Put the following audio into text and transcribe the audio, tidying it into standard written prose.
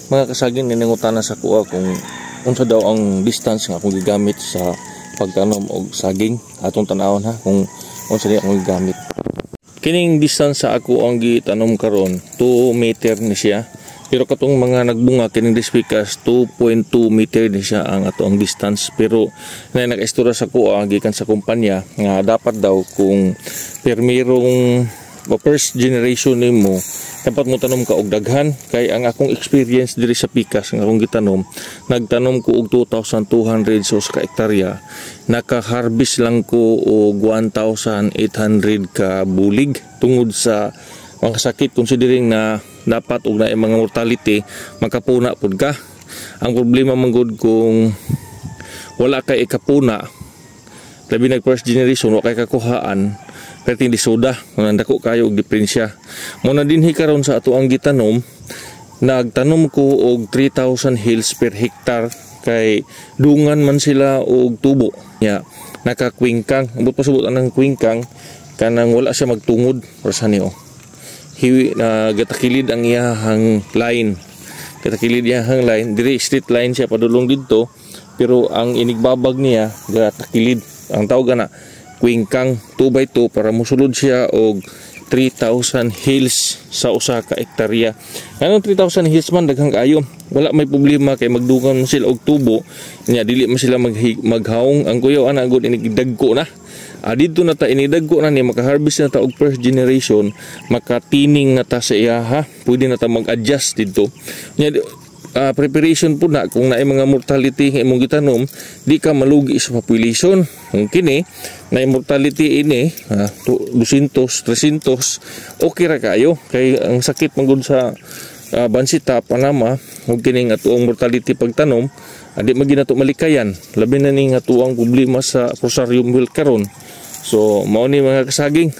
Mga kasaging ninangutana sa kuha kung unsa daw ang distance nga akong gigamit sa pagtanom og saging. Atong tanawon ha kung unsa di akong gigamit. Kining distance sa ako ang gitanom karon 2 meter ni siya. Pero katong mga nagbunga kining dispikas 2.2 meter ni siya ang ato ang distance. Pero na nag-istorya sa kuha gikan sa kumpanya nga dapat daw kung permirong first generation nimo dapat mo tanom ka og daghan kay ang akong experience diri sa pikas nga akong gitanom nagtanom ko og 2,200 ka hektarya naka-harvest lang ko og 1,800 ka bulig tungod sa mga sakit considering na dapat og naay mga mortality makapuna pud ka. Ang problema man gud kung wala kay ikapuna labi nag first generation wa kay kakuhaan perting di soda kung dako kayo og diferensya. Muna dinhi karon sa ato ang gitanom nagtanom ko og 3,000 hills per hektar kay dungan man sila og tubo nya nakakwingkang ambot pasubot ang kwingkang kanang wala siya magtungod para sa niyo gatakilid ang iyahang line gatakilid iyahang line diri straight line siya padulong didto pero ang inigbabag niya gatakilid ang tawag na kwingkang 2x2 para musulod siya og 3,000 hills sa usa ka hektarya. Anong 3,000 hills man daghang kayo. Wala may problema kay magdugan sila og tubo. Nya dili man sila maghaong ang kuyaw ana gud inigdagko na. Dito na ta inidagko na ni maka-harvest na ta og first generation, makatining na ta sa iya ha. Pwede na ta mag-adjust dito. Nya preparation po na kung naay mga mortality nga imong gitanom di ka malugi sa population kung kini naay mortality ini 200 300 okay ra kayo kay ang sakit man gud sa bansita Panama ug kini nga tuong mortality pagtanom adi maginato malikayan labi na ni nga tuang problema sa fusarium wilt karon so mao ni mga kasaging